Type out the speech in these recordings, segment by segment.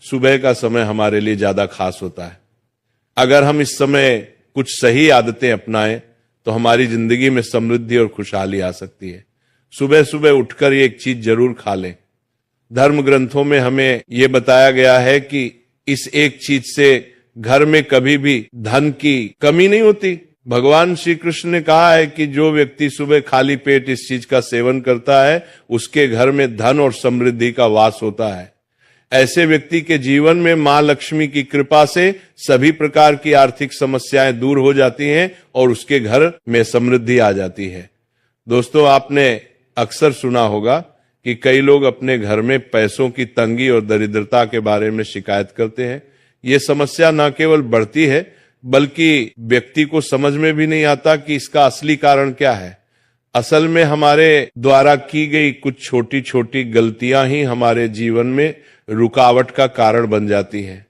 सुबह का समय हमारे लिए ज्यादा खास होता है। अगर हम इस समय कुछ सही आदतें अपनाएं तो हमारी जिंदगी में समृद्धि और खुशहाली आ सकती है। सुबह सुबह उठकर ये एक चीज जरूर खा लें। धर्म ग्रंथों में हमें यह बताया गया है कि इस एक चीज से घर में कभी भी धन की कमी नहीं होती। भगवान श्री कृष्ण ने कहा है कि जो व्यक्ति सुबह खाली पेट इस चीज का सेवन करता है उसके घर में धन और समृद्धि का वास होता है। ऐसे व्यक्ति के जीवन में मां लक्ष्मी की कृपा से सभी प्रकार की आर्थिक समस्याएं दूर हो जाती हैं और उसके घर में समृद्धि आ जाती है। दोस्तों, आपने अक्सर सुना होगा कि कई लोग अपने घर में पैसों की तंगी और दरिद्रता के बारे में शिकायत करते हैं। ये समस्या न केवल बढ़ती है बल्कि व्यक्ति को समझ में भी नहीं आता कि इसका असली कारण क्या है। असल में हमारे द्वारा की गई कुछ छोटी छोटी गलतियां ही हमारे जीवन में रुकावट का कारण बन जाती हैं।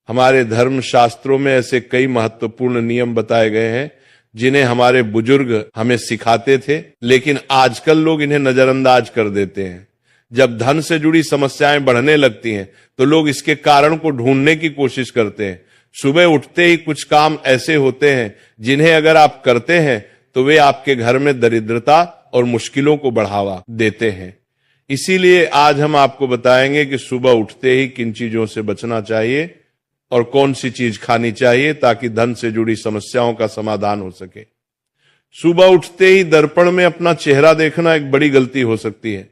हमारे धर्म शास्त्रों में ऐसे कई महत्वपूर्ण नियम बताए गए हैं जिन्हें हमारे बुजुर्ग हमें सिखाते थे, लेकिन आजकल लोग इन्हें नजरअंदाज कर देते हैं। जब धन से जुड़ी समस्याएं बढ़ने लगती हैं तो लोग इसके कारण को ढूंढने की कोशिश करते हैं। सुबह उठते ही कुछ काम ऐसे होते हैं जिन्हें अगर आप करते हैं तो वे आपके घर में दरिद्रता और मुश्किलों को बढ़ावा देते हैं। इसीलिए आज हम आपको बताएंगे कि सुबह उठते ही किन चीजों से बचना चाहिए और कौन सी चीज खानी चाहिए ताकि धन से जुड़ी समस्याओं का समाधान हो सके। सुबह उठते ही दर्पण में अपना चेहरा देखना एक बड़ी गलती हो सकती है।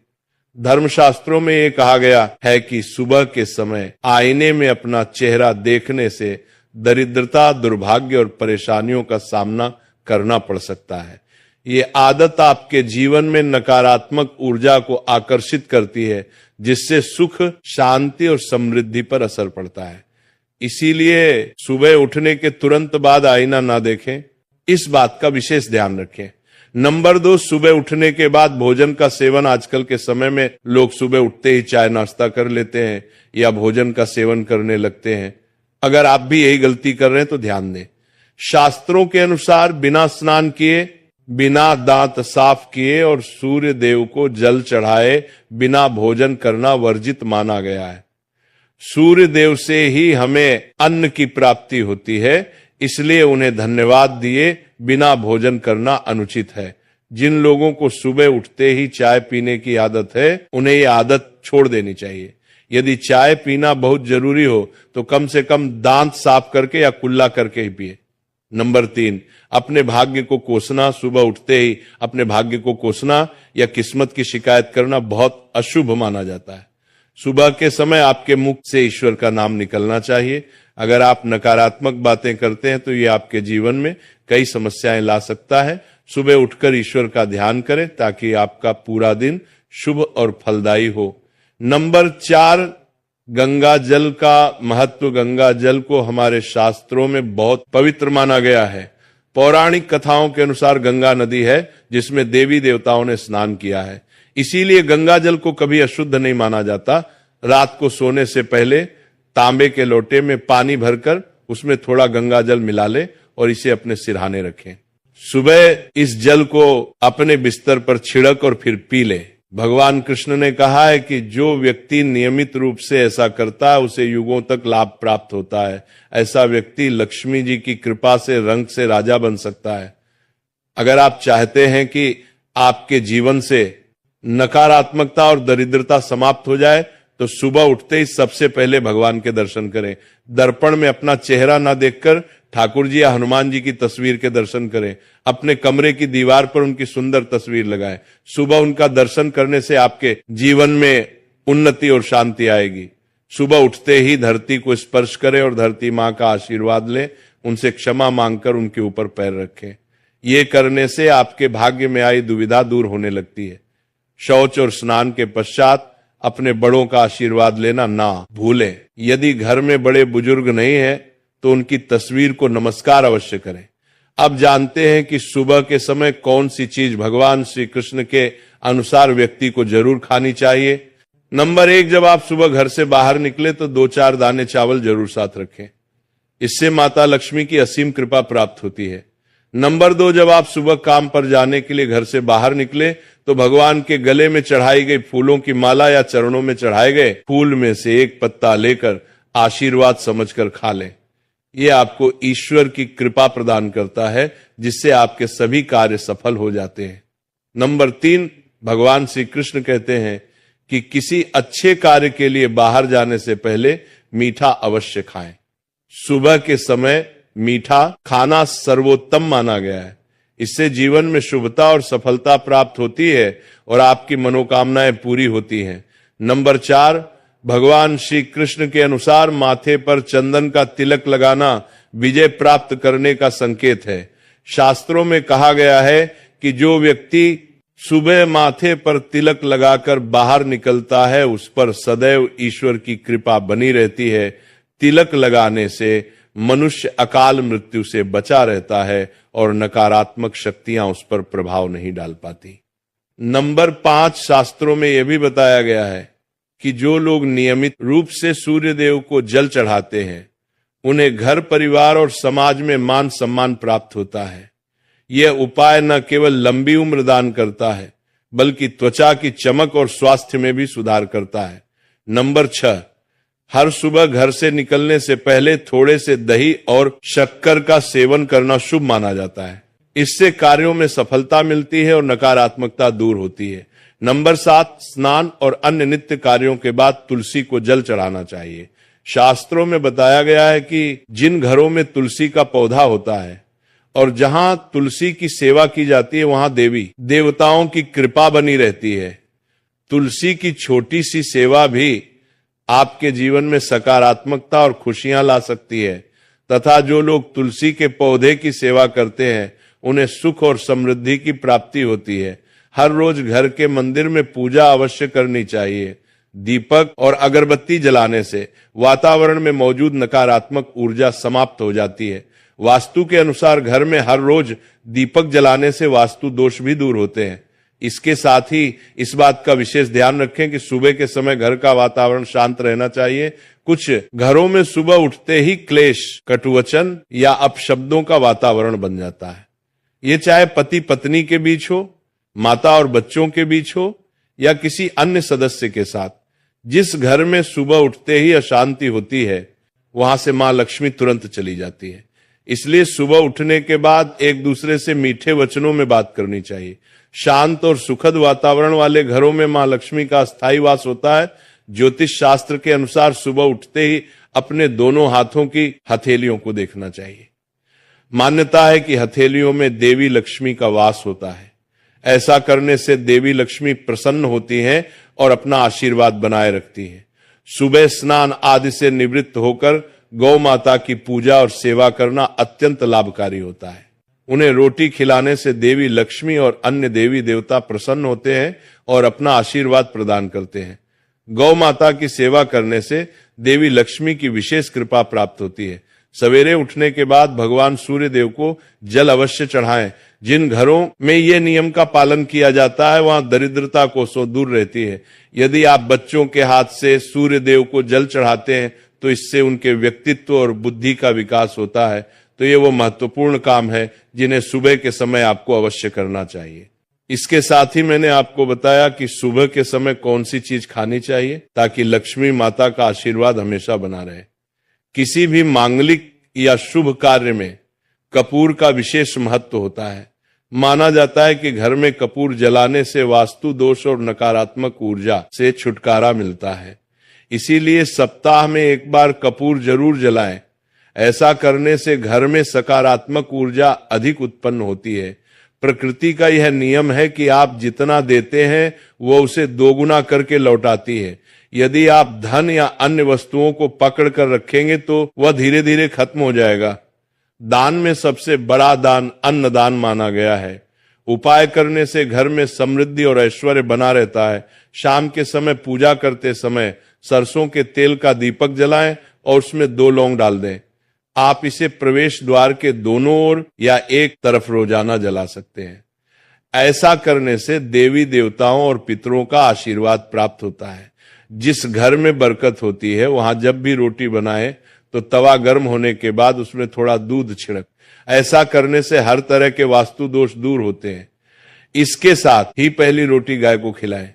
धर्मशास्त्रों में यह कहा गया है कि सुबह के समय आईने में अपना चेहरा देखने से दरिद्रता, दुर्भाग्य और परेशानियों का सामना करना पड़ सकता है। ये आदत आपके जीवन में नकारात्मक ऊर्जा को आकर्षित करती है जिससे सुख, शांति और समृद्धि पर असर पड़ता है। इसीलिए सुबह उठने के तुरंत बाद आईना ना देखें, इस बात का विशेष ध्यान रखें। नंबर 2, सुबह उठने के बाद भोजन का सेवन। आजकल के समय में लोग सुबह उठते ही चाय नाश्ता कर लेते हैं या भोजन का सेवन करने लगते हैं। अगर आप भी यही गलती कर रहे हैं तो ध्यान दें। शास्त्रों के अनुसार बिना स्नान किए, बिना दांत साफ किए और सूर्य देव को जल चढ़ाए बिना भोजन करना वर्जित माना गया है। सूर्य देव से ही हमें अन्न की प्राप्ति होती है, इसलिए उन्हें धन्यवाद दिए बिना भोजन करना अनुचित है। जिन लोगों को सुबह उठते ही चाय पीने की आदत है उन्हें ये आदत छोड़ देनी चाहिए। यदि चाय पीना बहुत जरूरी हो तो कम से कम दांत साफ करके या कुल्ला करके ही पिए। नंबर 3, अपने भाग्य को कोसना। सुबह उठते ही अपने भाग्य को कोसना या किस्मत की शिकायत करना बहुत अशुभ माना जाता है। सुबह के समय आपके मुख से ईश्वर का नाम निकलना चाहिए। अगर आप नकारात्मक बातें करते हैं तो ये आपके जीवन में कई समस्याएं ला सकता है। सुबह उठकर ईश्वर का ध्यान करें ताकि आपका पूरा दिन शुभ और फलदायी हो। नंबर 4, गंगा जल का महत्व। गंगा जल को हमारे शास्त्रों में बहुत पवित्र माना गया है। पौराणिक कथाओं के अनुसार गंगा नदी है जिसमें देवी देवताओं ने स्नान किया है। इसीलिए गंगा जल को कभी अशुद्ध नहीं माना जाता। रात को सोने से पहले तांबे के लोटे में पानी भरकर उसमें थोड़ा गंगा जल मिला ले और इसे अपने सिरहाने रखें। सुबह इस जल को अपने बिस्तर पर छिड़क और फिर पी ले। भगवान कृष्ण ने कहा है कि जो व्यक्ति नियमित रूप से ऐसा करता है उसे युगों तक लाभ प्राप्त होता है। ऐसा व्यक्ति लक्ष्मी जी की कृपा से रंग से राजा बन सकता है। अगर आप चाहते हैं कि आपके जीवन से नकारात्मकता और दरिद्रता समाप्त हो जाए तो सुबह उठते ही सबसे पहले भगवान के दर्शन करें। दर्पण में अपना चेहरा ना देखकर ठाकुर जी या हनुमान जी की तस्वीर के दर्शन करें। अपने कमरे की दीवार पर उनकी सुंदर तस्वीर लगाएं। सुबह उनका दर्शन करने से आपके जीवन में उन्नति और शांति आएगी। सुबह उठते ही धरती को स्पर्श करें और धरती मां का आशीर्वाद लें। उनसे क्षमा मांगकर उनके ऊपर पैर रखें। ये करने से आपके भाग्य में आई दुविधा दूर होने लगती है। शौच और स्नान के पश्चात अपने बड़ों का आशीर्वाद लेना ना भूलें। यदि घर में बड़े बुजुर्ग नहीं है तो उनकी तस्वीर को नमस्कार अवश्य करें। अब जानते हैं कि सुबह के समय कौन सी चीज भगवान श्री कृष्ण के अनुसार व्यक्ति को जरूर खानी चाहिए। नंबर 1, जब आप सुबह घर से बाहर निकले तो 2-4 दाने चावल जरूर साथ रखें। इससे माता लक्ष्मी की असीम कृपा प्राप्त होती है। नंबर 2, जब आप सुबह काम पर जाने के लिए घर से बाहर निकले तो भगवान के गले में चढ़ाई गई फूलों की माला या चरणों में चढ़ाए गए फूल में से एक पत्ता लेकर आशीर्वाद समझकर खा लें। यह आपको ईश्वर की कृपा प्रदान करता है, जिससे आपके सभी कार्य सफल हो जाते हैं। नंबर 3, भगवान श्री कृष्ण कहते हैं कि किसी अच्छे कार्य के लिए बाहर जाने से पहले मीठा अवश्य खाएं। सुबह के समय मीठा खाना सर्वोत्तम माना गया है। इससे जीवन में शुभता और सफलता प्राप्त होती है और आपकी मनोकामनाएं पूरी होती हैं। नंबर 4, भगवान श्री कृष्ण के अनुसार माथे पर चंदन का तिलक लगाना विजय प्राप्त करने का संकेत है। शास्त्रों में कहा गया है कि जो व्यक्ति सुबह माथे पर तिलक लगाकर बाहर निकलता है उस पर सदैव ईश्वर की कृपा बनी रहती है। तिलक लगाने से मनुष्य अकाल मृत्यु से बचा रहता है और नकारात्मक शक्तियां उस पर प्रभाव नहीं डाल पाती। नंबर 5, शास्त्रों में यह भी बताया गया है कि जो लोग नियमित रूप से सूर्य देव को जल चढ़ाते हैं उन्हें घर परिवार और समाज में मान सम्मान प्राप्त होता है। यह उपाय न केवल लंबी उम्र दान करता है बल्कि त्वचा की चमक और स्वास्थ्य में भी सुधार करता है। नंबर 6, हर सुबह घर से निकलने से पहले थोड़े से दही और शक्कर का सेवन करना शुभ माना जाता है। इससे कार्यों में सफलता मिलती है और नकारात्मकता दूर होती है। नंबर 7, स्नान और अन्य नित्य कार्यों के बाद तुलसी को जल चढ़ाना चाहिए। शास्त्रों में बताया गया है कि जिन घरों में तुलसी का पौधा होता है और जहां तुलसी की सेवा की जाती है वहां देवी देवताओं की कृपा बनी रहती है। तुलसी की छोटी सी सेवा भी आपके जीवन में सकारात्मकता और खुशियां ला सकती है तथा जो लोग तुलसी के पौधे की सेवा करते हैं उन्हें सुख और समृद्धि की प्राप्ति होती है। हर रोज घर के मंदिर में पूजा अवश्य करनी चाहिए। दीपक और अगरबत्ती जलाने से वातावरण में मौजूद नकारात्मक ऊर्जा समाप्त हो जाती है। वास्तु के अनुसार घर में हर रोज दीपक जलाने से वास्तु दोष भी दूर होते हैं। इसके साथ ही इस बात का विशेष ध्यान रखें कि सुबह के समय घर का वातावरण शांत रहना चाहिए। कुछ घरों में सुबह उठते ही क्लेश, कटुवचन या अपशब्दों का वातावरण बन जाता है। ये चाहे पति पत्नी के बीच हो, माता और बच्चों के बीच हो या किसी अन्य सदस्य के साथ। जिस घर में सुबह उठते ही अशांति होती है वहां से मां लक्ष्मी तुरंत चली जाती है। इसलिए सुबह उठने के बाद एक दूसरे से मीठे वचनों में बात करनी चाहिए। शांत और सुखद वातावरण वाले घरों में मां लक्ष्मी का स्थायी वास होता है। ज्योतिष शास्त्र के अनुसार सुबह उठते ही अपने दोनों हाथों की हथेलियों को देखना चाहिए। मान्यता है कि हथेलियों में देवी लक्ष्मी का वास होता है। ऐसा करने से देवी लक्ष्मी प्रसन्न होती हैं और अपना आशीर्वाद बनाए रखती हैं। सुबह स्नान आदि से निवृत्त होकर गौ माता की पूजा और सेवा करना अत्यंत लाभकारी होता है। उन्हें रोटी खिलाने से देवी लक्ष्मी और अन्य देवी देवता प्रसन्न होते हैं और अपना आशीर्वाद प्रदान करते हैं। गौ माता की सेवा करने से देवी लक्ष्मी की विशेष कृपा प्राप्त होती है। सवेरे उठने के बाद भगवान सूर्य देव को जल अवश्य चढ़ाएं। जिन घरों में ये नियम का पालन किया जाता है वहां दरिद्रता कोसों दूर रहती है। यदि आप बच्चों के हाथ से सूर्य देव को जल चढ़ाते हैं तो इससे उनके व्यक्तित्व और बुद्धि का विकास होता है। तो ये वो महत्वपूर्ण काम है जिन्हें सुबह के समय आपको अवश्य करना चाहिए। इसके साथ ही मैंने आपको बताया कि सुबह के समय कौन सी चीज खानी चाहिए ताकि लक्ष्मी माता का आशीर्वाद हमेशा बना रहे। किसी भी मांगलिक या शुभ कार्य में कपूर का विशेष महत्व होता है। माना जाता है कि घर में कपूर जलाने से वास्तु दोष और नकारात्मक ऊर्जा से छुटकारा मिलता है। इसीलिए सप्ताह में एक बार कपूर जरूर जलाएं। ऐसा करने से घर में सकारात्मक ऊर्जा अधिक उत्पन्न होती है। प्रकृति का यह नियम है कि आप जितना देते हैं वो उसे दोगुना करके लौटाती है। यदि आप धन या अन्य वस्तुओं को पकड़ कर रखेंगे तो वह धीरे धीरे खत्म हो जाएगा। दान में सबसे बड़ा दान अन्नदान माना गया है। उपाय करने से घर में समृद्धि और ऐश्वर्य बना रहता है। शाम के समय पूजा करते समय सरसों के तेल का दीपक जलाएं और उसमें 2 लौंग डाल दें। आप इसे प्रवेश द्वार के दोनों ओर या एक तरफ रोजाना जला सकते हैं। ऐसा करने से देवी देवताओं और पितरों का आशीर्वाद प्राप्त होता है। जिस घर में बरकत होती है वहां जब भी रोटी बनाए तो तवा गर्म होने के बाद उसमें थोड़ा दूध छिड़क। ऐसा करने से हर तरह के वास्तु दोष दूर होते हैं। इसके साथ ही पहली रोटी गाय को खिलाएं।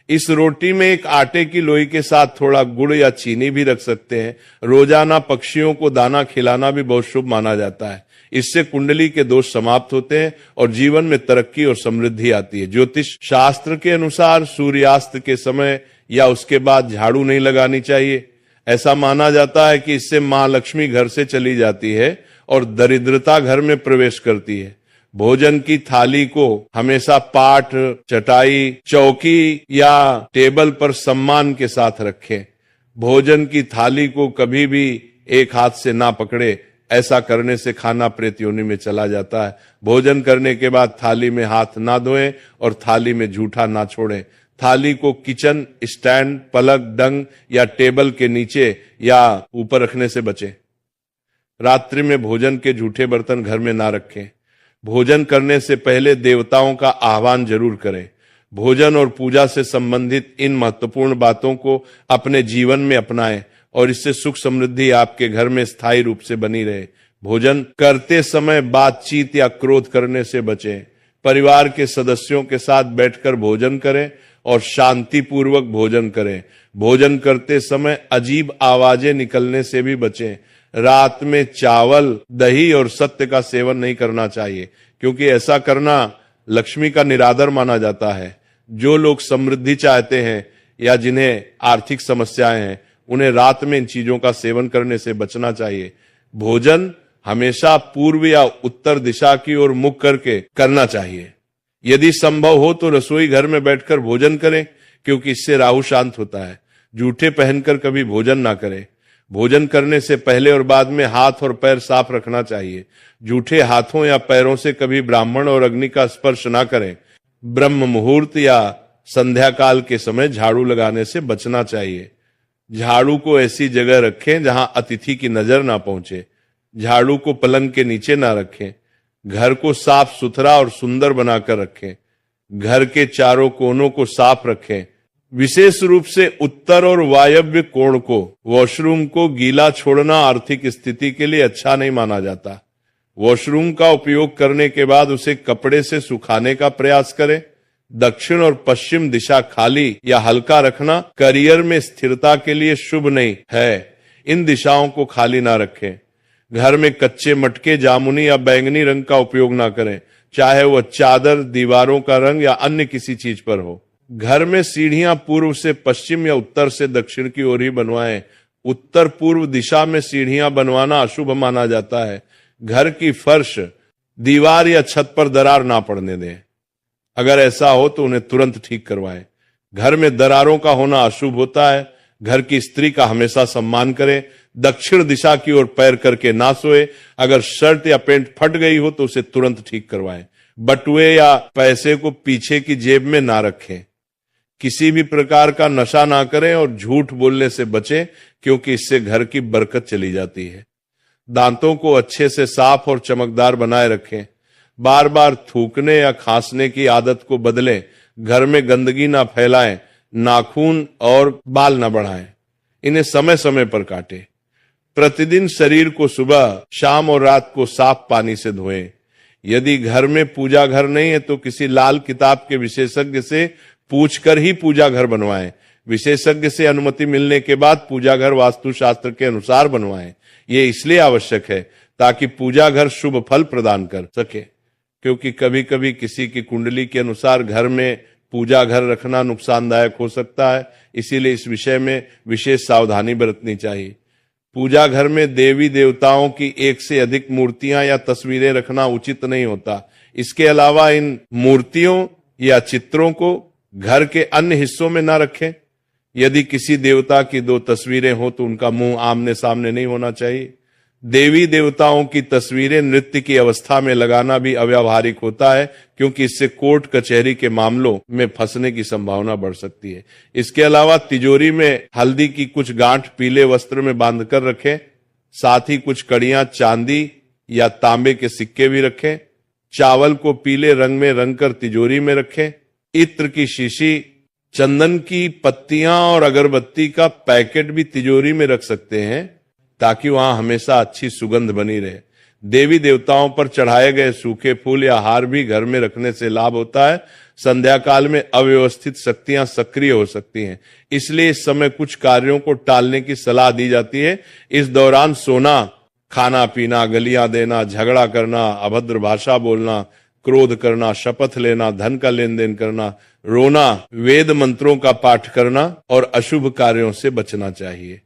इस रोटी में एक आटे की लोई के साथ थोड़ा गुड़ या चीनी भी रख सकते हैं। रोजाना पक्षियों को दाना खिलाना भी बहुत शुभ माना जाता है। इससे कुंडली के दोष समाप्त होते हैं और जीवन में तरक्की और समृद्धि आती है। ज्योतिष शास्त्र के अनुसार सूर्यास्त के समय या उसके बाद झाड़ू नहीं लगानी चाहिए। ऐसा माना जाता है कि इससे मां लक्ष्मी घर से चली जाती है और दरिद्रता घर में प्रवेश करती है। भोजन की थाली को हमेशा पाट, चटाई, चौकी या टेबल पर सम्मान के साथ रखें। भोजन की थाली को कभी भी एक हाथ से ना पकड़े। ऐसा करने से खाना प्रेत योनि में चला जाता है। भोजन करने के बाद थाली में हाथ ना धोएं और थाली में जूठा ना छोड़ें। थाली को किचन स्टैंड, पलक, डंग या टेबल के नीचे या ऊपर रखने से बचें। रात्रि में भोजन के जूठे बर्तन घर में ना रखें। भोजन करने से पहले देवताओं का आह्वान जरूर करें। भोजन और पूजा से संबंधित इन महत्वपूर्ण बातों को अपने जीवन में अपनाएं और इससे सुख समृद्धि आपके घर में स्थायी रूप से बनी रहे। भोजन करते समय बातचीत या क्रोध करने से बचें। परिवार के सदस्यों के साथ बैठकर भोजन करें और शांतिपूर्वक भोजन करें। भोजन करते समय अजीब आवाजें निकलने से भी बचें। रात में चावल, दही और सत्य का सेवन नहीं करना चाहिए, क्योंकि ऐसा करना लक्ष्मी का निरादर माना जाता है। जो लोग समृद्धि चाहते हैं या जिन्हें आर्थिक समस्याएं हैं, उन्हें रात में इन चीजों का सेवन करने से बचना चाहिए। भोजन हमेशा पूर्व या उत्तर दिशा की ओर मुख करके करना चाहिए। यदि संभव हो तो रसोई घर में बैठकर भोजन करें, क्योंकि इससे राहु शांत होता है। जूठे पहनकर कभी भोजन ना करें। भोजन करने से पहले और बाद में हाथ और पैर साफ रखना चाहिए। जूठे हाथों या पैरों से कभी ब्राह्मण और अग्नि का स्पर्श ना करें। ब्रह्म मुहूर्त या संध्या काल के समय झाड़ू लगाने से बचना चाहिए। झाड़ू को ऐसी जगह रखें जहां अतिथि की नजर ना पहुंचे। झाड़ू को पलंग के नीचे ना रखें। घर को साफ सुथरा और सुंदर बनाकर रखें। घर के चारों कोनों को साफ रखें। विशेष रूप से उत्तर और वायव्य कोण को, वॉशरूम को गीला छोड़ना आर्थिक स्थिति के लिए अच्छा नहीं माना जाता। वॉशरूम का उपयोग करने के बाद उसे कपड़े से सुखाने का प्रयास करें। दक्षिण और पश्चिम दिशा खाली या हल्का रखना करियर में स्थिरता के लिए शुभ नहीं है। इन दिशाओं को खाली ना रखें। घर में कच्चे मटके, जामुनी या बैंगनी रंग का उपयोग ना करें, चाहे वह चादर, दीवारों का रंग या अन्य किसी चीज पर हो। घर में सीढ़ियां पूर्व से पश्चिम या उत्तर से दक्षिण की ओर ही बनवाएं। उत्तर पूर्व दिशा में सीढ़ियां बनवाना अशुभ माना जाता है। घर की फर्श, दीवार या छत पर दरार ना पड़ने दें। अगर ऐसा हो तो उन्हें तुरंत ठीक करवाएं। घर में दरारों का होना अशुभ होता है। घर की स्त्री का हमेशा सम्मान करें। दक्षिण दिशा की ओर पैर करके ना सोए। अगर शर्ट या पैंट फट गई हो तो उसे तुरंत ठीक करवाएं। बटुए या पैसे को पीछे की जेब में ना रखें। किसी भी प्रकार का नशा ना करें और झूठ बोलने से बचें, क्योंकि इससे घर की बरकत चली जाती है। दांतों को अच्छे से साफ और चमकदार बनाए रखें। बार बार थूकने या खांसने की आदत को बदलें। घर में गंदगी ना फैलाएं। नाखून और बाल ना बढ़ाएं। इन्हें समय समय पर काटें। प्रतिदिन शरीर को सुबह, शाम और रात को साफ पानी से धोएं। यदि घर में पूजा घर नहीं है तो किसी लाल किताब के विशेषज्ञ से पूछकर ही पूजा घर बनवाएं। विशेषज्ञ से अनुमति मिलने के बाद पूजा घर वास्तुशास्त्र के अनुसार बनवाएं। ये इसलिए आवश्यक है ताकि पूजा घर शुभ फल प्रदान कर सके, क्योंकि कभी कभी किसी की कुंडली के अनुसार घर में पूजा घर रखना नुकसानदायक हो सकता है। इसीलिए इस विषय में विशेष सावधानी बरतनी चाहिए। पूजा घर में देवी देवताओं की एक से अधिक मूर्तियां या तस्वीरें रखना उचित नहीं होता। इसके अलावा इन मूर्तियों या चित्रों को घर के अन्य हिस्सों में ना रखें। यदि किसी देवता की 2 तस्वीरें हो तो उनका मुंह आमने सामने नहीं होना चाहिए। देवी देवताओं की तस्वीरें नृत्य की अवस्था में लगाना भी अव्यावहारिक होता है, क्योंकि इससे कोर्ट कचहरी के मामलों में फंसने की संभावना बढ़ सकती है। इसके अलावा तिजोरी में हल्दी की कुछ गांठ पीले वस्त्र में बांधकर रखें। साथ ही कुछ कड़ियां चांदी या तांबे के सिक्के भी रखें। चावल को पीले रंग में रंगकर तिजोरी में रखें। इत्र की शीशी, चंदन की पत्तियां और अगरबत्ती का पैकेट भी तिजोरी में रख सकते हैं। ताकि वहां हमेशा अच्छी सुगंध बनी रहे। देवी देवताओं पर चढ़ाए गए सूखे फूल या हार भी घर में रखने से लाभ होता है। संध्या काल में अव्यवस्थित शक्तियां सक्रिय हो सकती हैं, इसलिए इस समय कुछ कार्यों को टालने की सलाह दी जाती है। इस दौरान सोना, खाना पीना, गलियां देना, झगड़ा करना, अभद्र भाषा बोलना, क्रोध करना, शपथ लेना, धन का लेन देन करना, रोना, वेद मंत्रों का पाठ करना और अशुभ कार्यों से बचना चाहिए।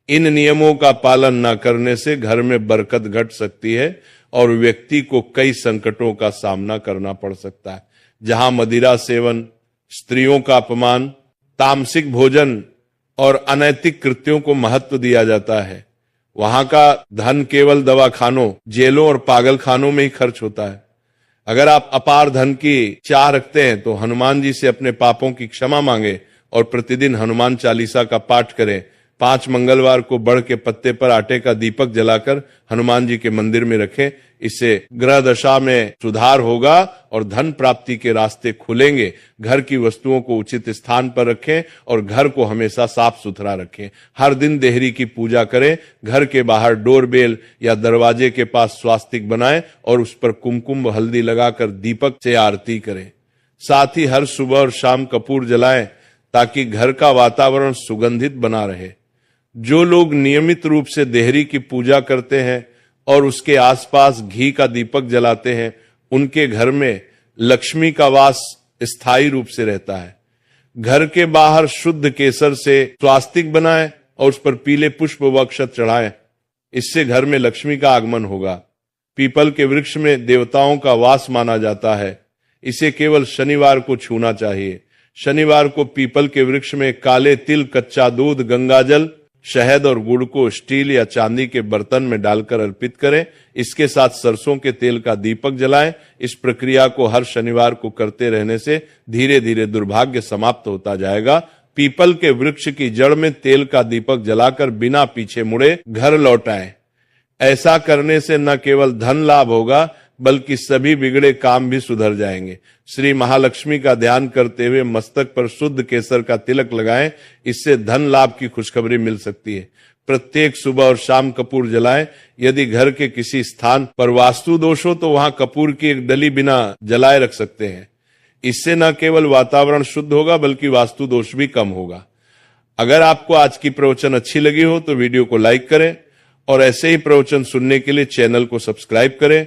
इन नियमों का पालन न करने से घर में बरकत घट सकती है और व्यक्ति को कई संकटों का सामना करना पड़ सकता है। जहां मदिरा सेवन, स्त्रियों का अपमान, तामसिक भोजन और अनैतिक कृत्यों को महत्व दिया जाता है, वहां का धन केवल दवाखानों, जेलों और पागलखानों में ही खर्च होता है। अगर आप अपार धन की चाह रखते हैं तो हनुमान जी से अपने पापों की क्षमा मांगे और प्रतिदिन हनुमान चालीसा का पाठ करें। 5 मंगलवार को बड़ के पत्ते पर आटे का दीपक जलाकर हनुमान जी के मंदिर में रखें। इससे ग्रह दशा में सुधार होगा और धन प्राप्ति के रास्ते खुलेंगे। घर की वस्तुओं को उचित स्थान पर रखें और घर को हमेशा साफ सुथरा रखें। हर दिन देहरी की पूजा करें। घर के बाहर डोरबेल या दरवाजे के पास स्वास्तिक बनाएं और उस पर कुमकुम व हल्दी लगाकर दीपक से आरती करें। साथ ही हर सुबह और शाम कपूर जलाएं ताकि घर का वातावरण सुगंधित बना रहे। जो लोग नियमित रूप से देहरी की पूजा करते हैं और उसके आसपास घी का दीपक जलाते हैं, उनके घर में लक्ष्मी का वास स्थायी रूप से रहता है। घर के बाहर शुद्ध केसर से स्वास्तिक बनाएं और उस पर पीले पुष्प व अक्षत चढ़ाएं। इससे घर में लक्ष्मी का आगमन होगा। पीपल के वृक्ष में देवताओं का वास माना जाता है। इसे केवल शनिवार को छूना चाहिए। शनिवार को पीपल के वृक्ष में काले तिल, कच्चा दूध, गंगाजल, शहद और गुड़ को स्टील या चांदी के बर्तन में डालकर अर्पित करें। इसके साथ सरसों के तेल का दीपक जलाएं। इस प्रक्रिया को हर शनिवार को करते रहने से धीरे धीरे दुर्भाग्य समाप्त होता जाएगा। पीपल के वृक्ष की जड़ में तेल का दीपक जलाकर बिना पीछे मुड़े घर लौट आएं। ऐसा करने से न केवल धन लाभ होगा बल्कि सभी बिगड़े काम भी सुधर जाएंगे। श्री महालक्ष्मी का ध्यान करते हुए मस्तक पर शुद्ध केसर का तिलक लगाएं। इससे धन लाभ की खुशखबरी मिल सकती है। प्रत्येक सुबह और शाम कपूर जलाएं। यदि घर के किसी स्थान पर वास्तु दोष हो तो वहां कपूर की एक डली बिना जलाए रख सकते हैं। इससे न केवल वातावरण शुद्ध होगा बल्कि वास्तु दोष भी कम होगा। अगर आपको आज की प्रवचन अच्छी लगी हो तो वीडियो को लाइक करें और ऐसे ही प्रवचन सुनने के लिए चैनल को सब्सक्राइब करें।